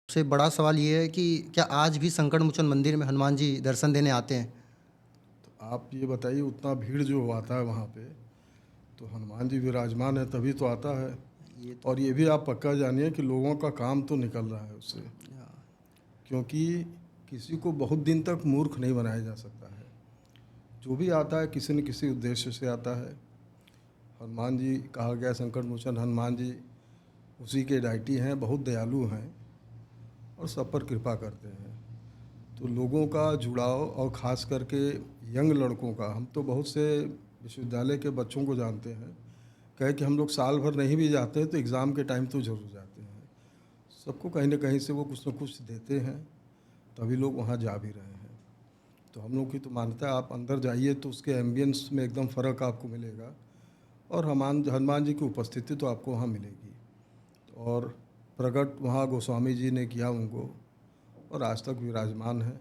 सबसे बड़ा सवाल ये है कि क्या आज भी संकट मोचन मंदिर में हनुमान जी दर्शन देने आते हैं? तो आप ये बताइए, उतना भीड़ जो आता है वहाँ पे, तो हनुमान जी विराजमान है तभी तो आता है। ये तो और ये भी आप पक्का जानिए कि लोगों का काम तो निकल रहा है उससे, क्योंकि किसी को बहुत दिन तक मूर्ख नहीं बनाया जा सकता है। जो भी आता है किसी न किसी उद्देश्य से आता है। हनुमान जी कहा गया, संकट मोचन हनुमान जी उसी के डायटी हैं, बहुत दयालु हैं और सब पर कृपा करते हैं। तो लोगों का जुड़ाव, और ख़ास करके यंग लड़कों का, हम तो बहुत से विश्वविद्यालय के बच्चों को जानते हैं, कहे कि हम लोग साल भर नहीं भी जाते हैं तो एग्ज़ाम के टाइम तो ज़रूर जाते हैं। सबको कहीं ना कहीं से वो कुछ न कुछ देते हैं, तभी लोग वहाँ जा भी रहे हैं। तो हम लोग की तो मान्यता है, आप अंदर जाइए तो उसके एम्बियंस में एकदम फ़र्क आपको मिलेगा, और हनुमान हनुमान जी की उपस्थिति तो आपको वहाँ मिलेगी। और प्रकट वहाँ गोस्वामी जी ने किया उनको, और आज तक विराजमान है।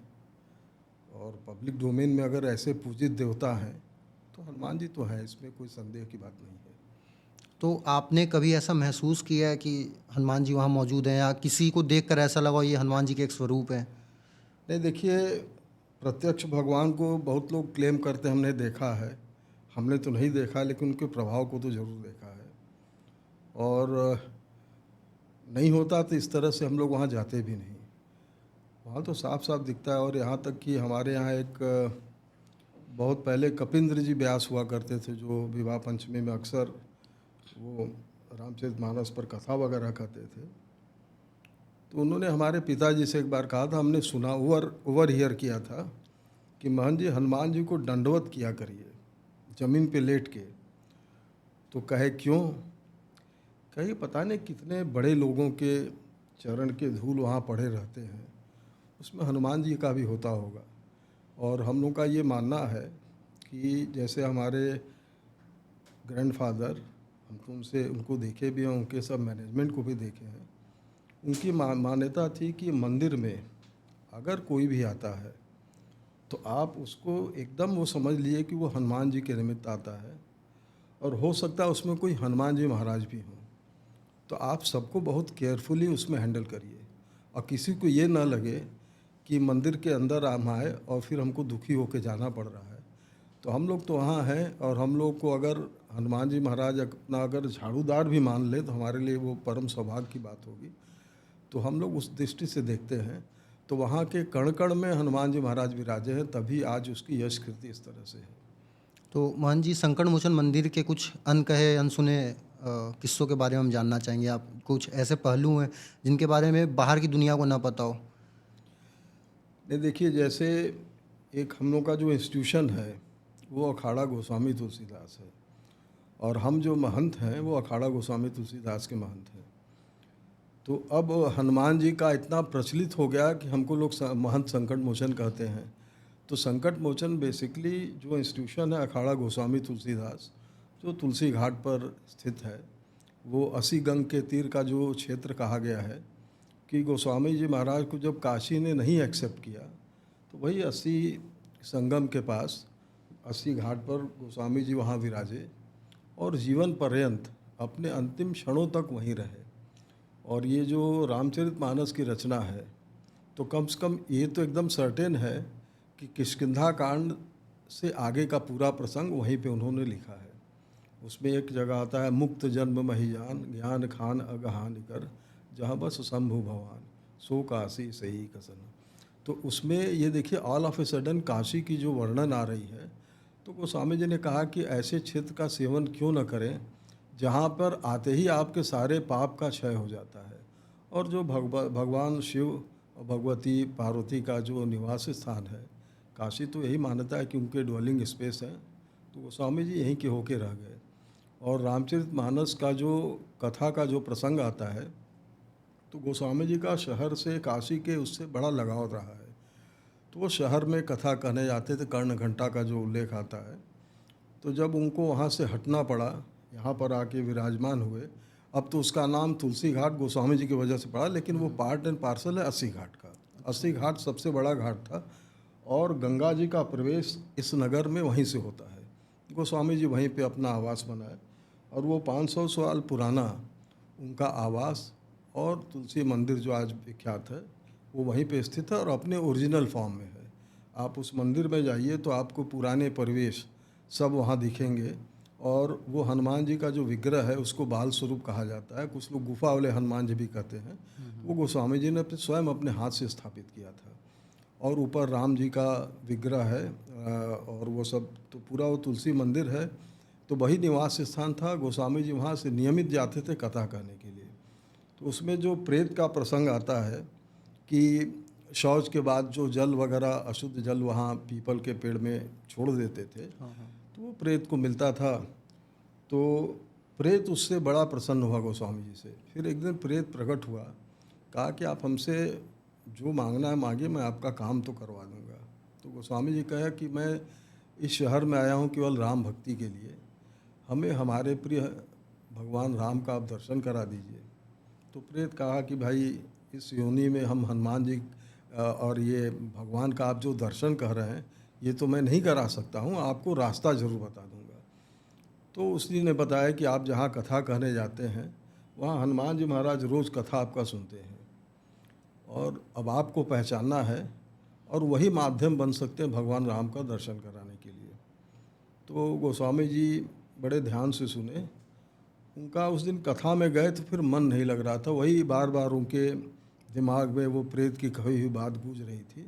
और पब्लिक डोमेन में अगर ऐसे पूजित देवता हैं तो हनुमान जी तो हैं, इसमें कोई संदेह की बात नहीं है। तो आपने कभी ऐसा महसूस किया है कि हनुमान जी वहाँ मौजूद हैं या किसी को देखकर ऐसा लगा हो ये हनुमान जी के एक स्वरूप हैं? नहीं, देखिए, प्रत्यक्ष भगवान को बहुत लोग क्लेम करते हैं हमने देखा है। हमने तो नहीं देखा, लेकिन उनके प्रभाव को तो ज़रूर देखा है। और नहीं होता तो इस तरह से हम लोग वहाँ जाते भी नहीं। वहाँ तो साफ साफ दिखता है। और यहाँ तक कि हमारे यहाँ एक बहुत पहले कपिंद्र जी व्यास हुआ करते थे, जो विवाह पंचमी में अक्सर वो रामचरितमानस पर कथा वगैरह करते थे। तो उन्होंने हमारे पिताजी से एक बार कहा था, हमने सुना, ओवर हियर किया था कि महन जी हनुमान जी को दंडवत किया करिए ज़मीन पे लेट के। तो कहे क्यों? कहे पता नहीं कितने बड़े लोगों के चरण के धूल वहाँ पड़े रहते हैं, उसमें हनुमान जी का भी होता होगा। और हम लोग का ये मानना है कि जैसे हमारे ग्रैंडफादर, हम तो उनसे उनको देखे भी हैं, उनके सब मैनेजमेंट को भी देखे हैं। उनकी मान्यता थी कि मंदिर में अगर कोई भी आता है तो आप उसको एकदम वो समझ लिए कि वो हनुमान जी के निमित्त आता है, और हो सकता है उसमें कोई हनुमान जी महाराज भी हों। तो आप सबको बहुत केयरफुली उसमें हैंडल करिए, और किसी को ये ना लगे कि मंदिर के अंदर हम आए और फिर हमको दुखी होकर जाना पड़ रहा है। तो हम लोग तो वहाँ हैं, और हम लोग को अगर हनुमान जी महाराज अपना अगर झाड़ूदार भी मान ले तो हमारे लिए वो परम सौभाग्य की बात होगी। तो हम लोग उस दृष्टि से देखते हैं। तो वहाँ के कण कण में हनुमान जी महाराज विराजे हैं, तभी आज उसकी यश कीर्ति इस तरह से है। तो महंत जी संकट मोचन मंदिर के कुछ अनकहे अनसुने किस्सों के बारे में हम जानना चाहेंगे। आप कुछ ऐसे पहलू हैं जिनके बारे में बाहर की दुनिया को ना पता हो? नहीं, देखिए, जैसे एक हम लोग का जो इंस्टीट्यूशन है वो अखाड़ा गोस्वामी तुलसीदास है, और हम जो महंत हैं वो अखाड़ा गोस्वामी तुलसीदास के महंत हैं। तो अब हनुमान जी का इतना प्रचलित हो गया कि हमको लोग महंत संकट मोचन कहते हैं। तो संकट मोचन बेसिकली जो इंस्टीट्यूशन है अखाड़ा गोस्वामी तुलसीदास, जो तुलसी घाट पर स्थित है, वो 80 गंग के तीर का जो क्षेत्र कहा गया है, कि गोस्वामी जी महाराज को जब काशी ने नहीं एक्सेप्ट किया, तो वही 80 संगम के पास 80 घाट पर गोस्वामी जी वहाँ विराजे, और जीवन पर्यंत अपने अंतिम क्षणों तक वहीं रहे। और ये जो रामचरितमानस की रचना है, तो कम से कम ये तो एकदम सर्टेन है कि किष्किंधा कांड से आगे का पूरा प्रसंग वहीं पे उन्होंने लिखा है। उसमें एक जगह आता है, मुक्त जन्म महियान ज्ञान खान अगहान कर, जहाँ बस शंभु भगवान सो काशी सही कसन। तो उसमें ये देखिए, all of a sudden Kashi की जो वर्णन आ रही है, तो गोस्वामी जी ने कहा कि ऐसे क्षेत्र का सेवन क्यों न करें जहाँ पर आते ही आपके सारे पाप का क्षय हो जाता है। और जो भगवान शिव और भगवती पार्वती का जो निवास स्थान है काशी, तो यही मान्यता है कि उनके ड्वेलिंग स्पेस है। तो गोस्वामी जी यहीं के होके रह गए। और रामचरितमानस का जो कथा का जो प्रसंग आता है, तो गोस्वामी जी का शहर से काशी के उससे बड़ा लगाव रहा है। तो वो शहर में कथा कहने जाते थे, कर्ण घंटा का जो उल्लेख आता है। तो जब उनको वहाँ से हटना पड़ा, यहाँ पर आके विराजमान हुए। अब तो उसका नाम तुलसी घाट गोस्वामी जी की वजह से पड़ा, लेकिन वो पार्ट एंड पार्सल है 80 घाट का। अच्छा। 80 घाट सबसे बड़ा घाट था, और गंगा जी का प्रवेश इस नगर में वहीं से होता है। गोस्वामी जी वहीं पे अपना आवास बनाए, और वो 500 साल पुराना उनका आवास और तुलसी मंदिर जो आज विख्यात है वो वहीं पे स्थित है और अपने ओरिजिनल फॉर्म में है। आप उस मंदिर में जाइए तो आपको पुराने परिवेश सब वहाँ दिखेंगे। और वो हनुमान जी का जो विग्रह है उसको बाल स्वरूप कहा जाता है, कुछ लोग गुफा वाले हनुमान जी भी कहते हैं। वो गोस्वामी जी ने स्वयं अपने हाथ से स्थापित किया था। और ऊपर राम जी का विग्रह है और वो सब तो पूरा वो तुलसी मंदिर है। तो वही निवास स्थान था। गोस्वामी जी वहाँ से नियमित जाते थे कथा कहने के लिए। तो उसमें जो प्रेत का प्रसंग आता है कि शौच के बाद जो जल वगैरह अशुद्ध जल वहाँ पीपल के पेड़ में छोड़ देते थे, तो वो प्रेत को मिलता था। तो प्रेत उससे बड़ा प्रसन्न हुआ गोस्वामी जी से। फिर एक दिन प्रेत प्रकट हुआ, कहा कि आप हमसे जो मांगना है मांगिए, मैं आपका काम तो करवा दूंगा। तो गोस्वामी जी कहा कि मैं इस शहर में आया हूँ केवल राम भक्ति के लिए, हमें हमारे प्रिय भगवान राम का आप दर्शन करा दीजिए। तो प्रेत कहा कि भाई इस योनि में हम हनुमान जी और ये भगवान का आप जो दर्शन कह रहे हैं ये तो मैं नहीं करा सकता हूँ, आपको रास्ता ज़रूर बता दूंगा। तो उसी ने बताया कि आप जहाँ कथा कहने जाते हैं वहाँ हनुमान जी महाराज रोज़ कथा आपका सुनते हैं और अब आपको पहचानना है और वही माध्यम बन सकते हैं भगवान राम का दर्शन कराने के लिए। तो गोस्वामी जी बड़े ध्यान से सुने। उनका उस दिन कथा में गए तो फिर मन नहीं लग रहा था, वही बार बार उनके दिमाग में वो प्रेत की कही हुई बात गूंज रही थी।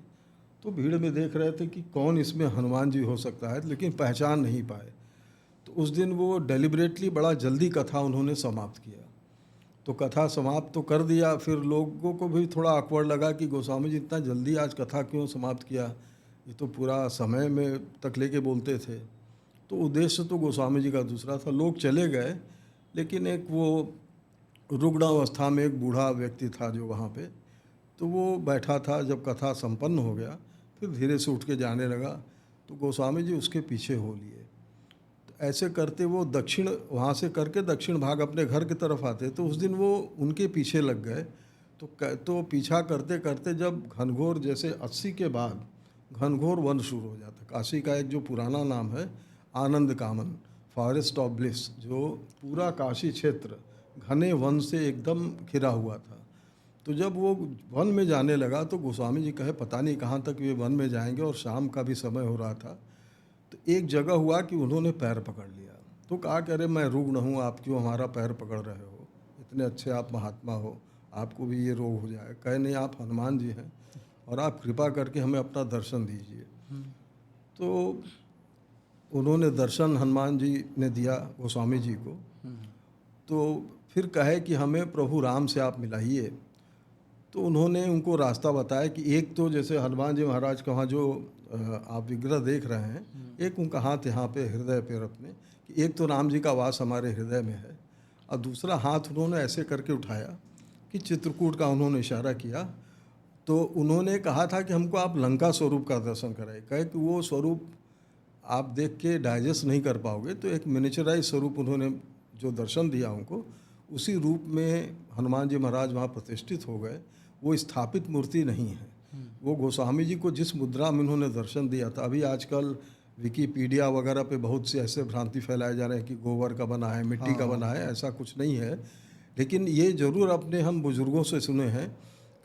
तो भीड़ में देख रहे थे कि कौन इसमें हनुमान जी हो सकता है, लेकिन पहचान नहीं पाए। तो उस दिन वो डेलिबरेटली बड़ा जल्दी कथा उन्होंने समाप्त किया। तो कथा समाप्त तो कर दिया, फिर लोगों को भी थोड़ा awkward लगा कि गोस्वामी जी इतना जल्दी आज कथा क्यों समाप्त किया, ये तो पूरा समय में तक लेके बोलते थे। तो उद्देश्य तो गोस्वामी जी का दूसरा था। लोग चले गए, लेकिन एक वो रुग्ण अवस्था में एक बूढ़ा व्यक्ति था जो वहाँ पे, तो वो बैठा था। जब कथा संपन्न हो गया फिर धीरे से उठ के जाने लगा, तो गोस्वामी जी उसके पीछे हो लिए। तो ऐसे करते वो दक्षिण वहाँ से करके दक्षिण भाग अपने घर की तरफ आते, तो उस दिन वो उनके पीछे लग गए। तो पीछा करते करते जब घनघोर जैसे 80 के बाद घनघोर वन शुरू हो जाता। काशी का एक जो पुराना नाम है आनंद कामन, फॉरेस्ट ऑफ ब्लिस, जो पूरा काशी क्षेत्र घने वन से एकदम घिरा हुआ था। तो जब वो वन में जाने लगा तो गोस्वामी जी कहे पता नहीं कहाँ तक ये वन में जाएंगे, और शाम का भी समय हो रहा था। तो एक जगह हुआ कि उन्होंने पैर पकड़ लिया। तो कहा कि अरे मैं रुग्ण हूँ, आप क्यों हमारा पैर पकड़ रहे हो, इतने अच्छे आप महात्मा हो, आपको भी ये रोग हो जाए। कहे नहीं, आप हनुमान जी हैं और आप कृपा करके हमें अपना दर्शन दीजिए। तो उन्होंने दर्शन हनुमान जी ने दिया गोस्वामी जी को। तो फिर कहे कि हमें प्रभु राम से आप मिलाइए। तो उन्होंने उनको रास्ता बताया कि एक तो जैसे हनुमान जी महाराज का वहाँ जो आप विग्रह देख रहे हैं, एक उनका हाथ यहाँ पे हृदय पे अपने, कि एक तो राम जी का वास हमारे हृदय में है, और दूसरा हाथ उन्होंने ऐसे करके उठाया कि चित्रकूट का उन्होंने इशारा किया। तो उन्होंने कहा था कि हमको आप लंका स्वरूप का दर्शन कराए। कहे कि वो स्वरूप आप देख के डाइजेस्ट नहीं कर पाओगे। तो एक मिनिचराइज स्वरूप उन्होंने जो दर्शन दिया उनको, उसी रूप में हनुमान जी महाराज वहाँ प्रतिष्ठित हो गए। वो स्थापित मूर्ति नहीं है। वो गोस्वामी जी को जिस मुद्रा में उन्होंने दर्शन दिया था, अभी आजकल विकीपीडिया वगैरह पे बहुत से ऐसे भ्रांति फैलाए जा रहे हैं कि गोबर का बना है, मिट्टी का बना है, ऐसा कुछ नहीं है। लेकिन ये ज़रूर अपने हम बुजुर्गों से सुने हैं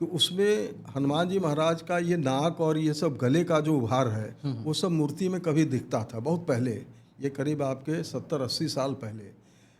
कि उसमें हनुमान जी महाराज का ये नाक और ये सब गले का जो उभार है, वो सब मूर्ति में कभी दिखता था बहुत पहले, ये करीब आपके 70-80 साल पहले।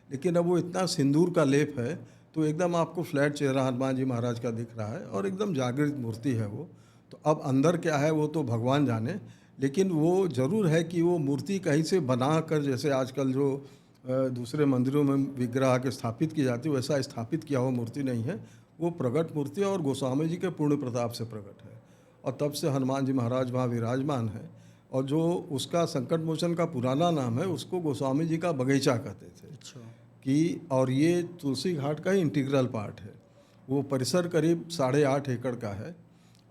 लेकिन अब वो इतना सिंदूर का लेप है तो एकदम आपको फ्लैट चेहरा हनुमान जी महाराज का दिख रहा है और एकदम जागृत मूर्ति है वो। तो अब अंदर क्या है वो तो भगवान जाने, लेकिन वो ज़रूर है कि वो मूर्ति कहीं से बना कर, जैसे आजकल जो दूसरे मंदिरों में विग्रह आके स्थापित की जाती है, वैसा स्थापित किया हुआ मूर्ति नहीं है। वो प्रगट मूर्ति है और गोस्वामी जी के पूर्ण प्रताप से प्रकट है, और तब से हनुमान जी महाराज वहाँ विराजमान है। और जो उसका संकट मोचन का पुराना नाम है, उसको गोस्वामी जी का बगीचा कहते थे। अच्छा। कि और ये तुलसी घाट का ही इंटीग्रल पार्ट है। वो परिसर करीब 8.5 एकड़ का है,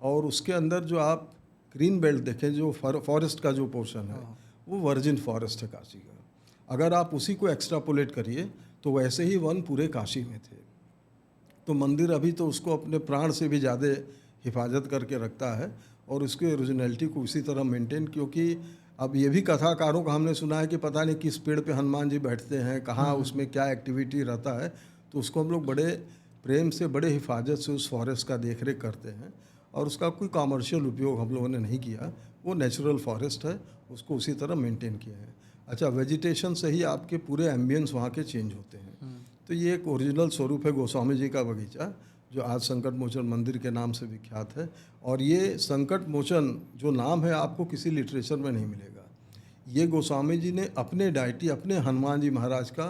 और उसके अंदर जो आप ग्रीन बेल्ट देखें, जो फॉरेस्ट का जो पोर्शन है, वो वर्जिन फॉरेस्ट है काशी का। अगर आप उसी को एक्स्ट्रापोलेट करिए तो वैसे ही वन पूरे काशी में थे। तो मंदिर अभी तो उसको अपने प्राण से भी ज़्यादा हिफाजत करके रखता है और उसकी ओरिजिनलिटी को उसी तरह मेंटेन, क्योंकि अब ये भी कथाकारों का हमने सुना है कि पता नहीं किस पेड़ पे हनुमान जी बैठते हैं, कहाँ उसमें क्या एक्टिविटी रहता है। तो उसको हम लोग बड़े प्रेम से बड़े हिफाजत से उस फॉरेस्ट का देख रेख करते हैं और उसका कोई कॉमर्शियल उपयोग हम लोगों ने नहीं किया। वो नेचुरल फॉरेस्ट है, उसको उसी तरह मेंटेन किया है। अच्छा, वेजिटेशन से ही आपके पूरे एम्बियंस वहाँ के चेंज होते हैं। तो ये एक ओरिजिनल स्वरूप है गोस्वामी जी का बगीचा, जो आज संकट मोचन मंदिर के नाम से विख्यात है। और ये संकट मोचन जो नाम है आपको किसी लिटरेचर में नहीं मिलेगा। ये गोस्वामी जी ने अपने डायटी, अपने हनुमान जी महाराज का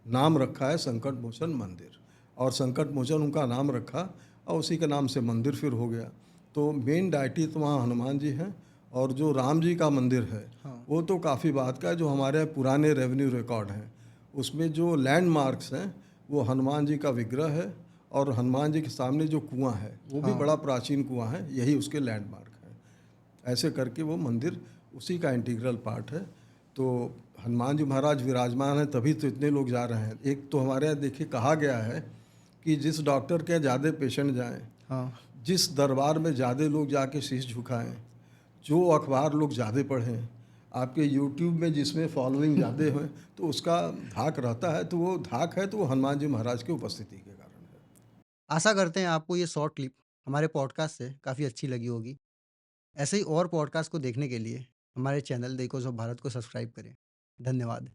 नाम रखा है संकट मोचन मंदिर, और संकट मोचन उनका नाम रखा और उसी के नाम से मंदिर फिर हो गया। तो मेन डायटी तो वहाँ हनुमान जी हैं। और जो राम जी का मंदिर है हाँ। वो तो काफ़ी बात का है, जो हमारे पुराने रेवेन्यू रिकॉर्ड हैं उसमें जो लैंडमार्क्स हैं वो हनुमान जी का विग्रह है, और हनुमान जी के सामने जो कुआं है वो भी हाँ। बड़ा प्राचीन कुआं है, यही उसके लैंडमार्क हैं। ऐसे करके वो मंदिर उसी का इंटीग्रल पार्ट है। तो हनुमान जी महाराज विराजमान हैं तभी तो इतने लोग जा रहे हैं। एक तो हमारे यहाँ देखिए कहा गया है कि जिस डॉक्टर के ज़्यादा पेशेंट जाएं, हाँ। जिस दरबार में ज़्यादा लोग जाके शीश झुकाएं, जो अखबार लोग ज़्यादा पढ़ें, आपके यूट्यूब में जिसमें फॉलोइंग ज़्यादा हो, तो उसका धाक रहता है। तो वो धाक है तो वो हनुमान जी महाराज की उपस्थिति के कारण है। आशा करते हैं आपको ये शॉर्ट क्लिप हमारे पॉडकास्ट से काफ़ी अच्छी लगी होगी। ऐसे ही और पॉडकास्ट को देखने के लिए हमारे चैनल देखो सब भारत को सब्सक्राइब करें। धन्यवाद।